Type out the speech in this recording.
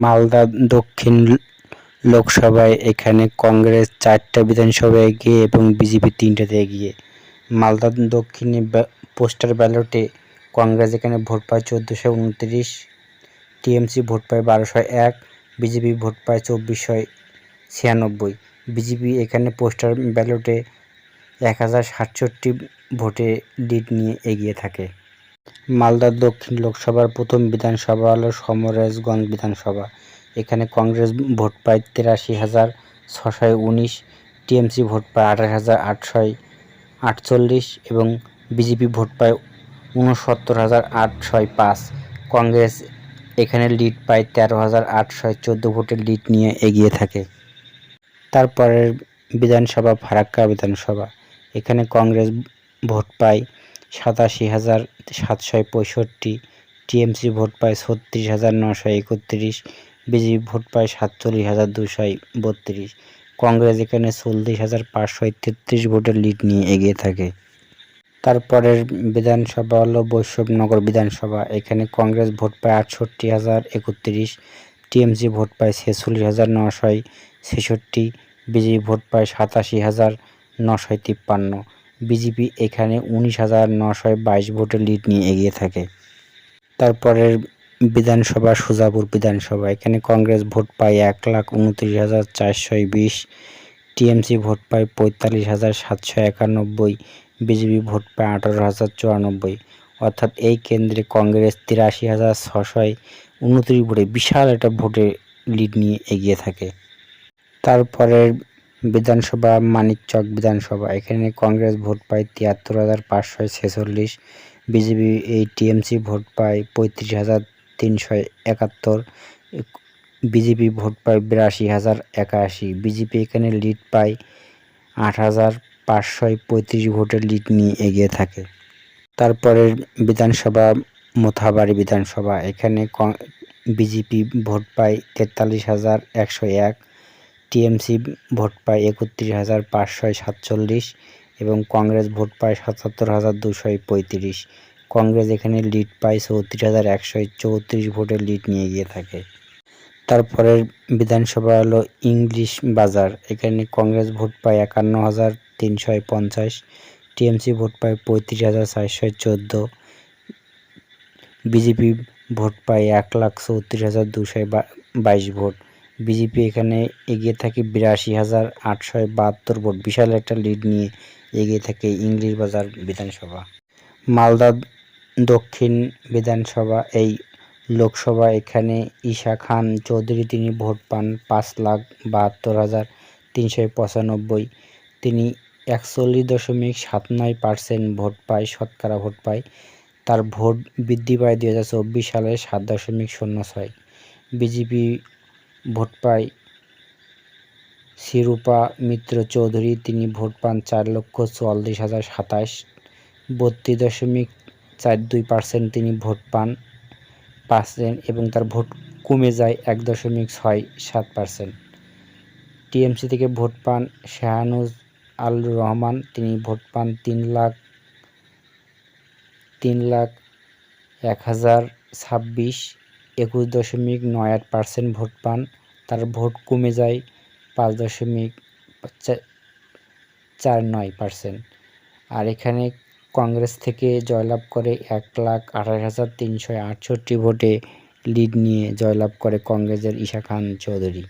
মালদা দক্ষিণ লোকসভায় এখানে কংগ্রেস 4টা বিধানসভায় এগিয়ে এবং বিজেপি 3টাতে এগিয়ে। মালদা দক্ষিণে পোস্টাল ব্যালটে কংগ্রেস এখানে ভোট পায় 1429, টিএমসি ভোট পায় 1201, বিজেপি ভোট পায় 2496। বিজেপি এখানে পোস্টাল ব্যালটে 1067 ভোটে লিড নিয়ে এগিয়ে থাকে। মালদা দক্ষিণ লোকসভার প্রথম বিধানসভা হল সমরেশগঞ্জ বিধানসভা। এখানে কংগ্রেস ভোট পায় 83,619, টিএমসি ভোট পায় 28,848 এবং বিজেপি ভোট পায় 69,805। কংগ্রেস এখানে লিড পায় 13,814 ভোটের লিড নিয়ে এগিয়ে থাকে। তারপরের বিধানসভা ফারাক্কা বিধানসভা। এখানে কংগ্রেস ভোট পায় 87,765, টিএমসি ভোট পায় 36,931, বিজেপি ভোট পায় 47,232। কংগ্রেস এখানে 40,533 ভোটের লিড নিয়ে এগিয়ে থাকে। তারপরের বিধানসভা হলো বৈষ্ণবনগর বিধানসভা। এখানে কংগ্রেস ভোট পায় 68,031, টিএমসি ভোট পায় 46,966, বিজেপি ভোট পায় 87,953। বিজেপি এখানে 19,922 ভোটের লিড নিয়ে এগিয়ে থাকে। তারপরের বিধানসভা সুজাপুর বিধানসভা। এখানে কংগ্রেস ভোট পায় 1,29,420, টিএমসি ভোট পায় 45,791, বিজেপি ভোট পায় 18,094। অর্থাৎ এই কেন্দ্রে কংগ্রেস 83,629 ভোটে বিশাল একটা ভোটে লিড নিয়ে এগিয়ে থাকে। তারপরের বিধানসভা মানিকচক বিধানসভা। এখানে কংগ্রেস ভোট পায় 73,546, বিজেপি টিএমসি ভোট পায় 35,371, বিজেপি ভোট পায় 82,081। বিজেপি এখানে লিড পায় 8,535 ভোটের লিড নিয়ে এগিয়ে থাকে। তারপরের বিধানসভা মোথাবাড়ি বিধানসভা। এখানে বিজেপি ভোট পায় 43,101, টিএমসি ভোট পায় 31,547 এবং কংগ্রেস ভোট পায় 77,235। কংগ্রেস এখানে লিড পায় 34,134 ভোটের লিড নিয়ে এগিয়ে থাকে। তারপরের বিধানসভা হলো ইংলিশ বাজার। এখানে কংগ্রেস ভোট পায় 51,350, টিএমসি ভোট পায় 35,414, বিজেপি ভোট পায় 1,34,222 ভোট। বিজেপি এখানে এগিয়ে থাকে 82,872 ভোট, বিশাল একটা লিড নিয়ে এগিয়ে থাকে ইংলিশ বাজার বিধানসভা। মালদা দক্ষিণ বিধানসভা এই লোকসভা। এখানে ঈশা খান চৌধুরী তিনি ভোট পান 5,72,395। তিনি 41.79% ভোট পায়, শতকরা ভোট পায়। তার ভোট বৃদ্ধি পায় 2024 সালে 7.06। বিজেপি ভোট পায় শিরূপা মিত্র চৌধুরী, তিনি ভোট পান 4,44,027, 32.42% তিনি ভোট পান এবং তার ভোট কমে যায় 1.67%। টিএমসি থেকে ভোট পান শাহানুজ আল রহমান, তিনি ভোট পান 3,01,026, 21.98% ভোট পান। তার ভোট কমে যায় 5.49%। আর এখানে কংগ্রেস থেকে জয়লাভ করে 1,28,368 ভোটে লিড নিয়ে জয়লাভ করে কংগ্রেসের ঈশা খান চৌধুরী।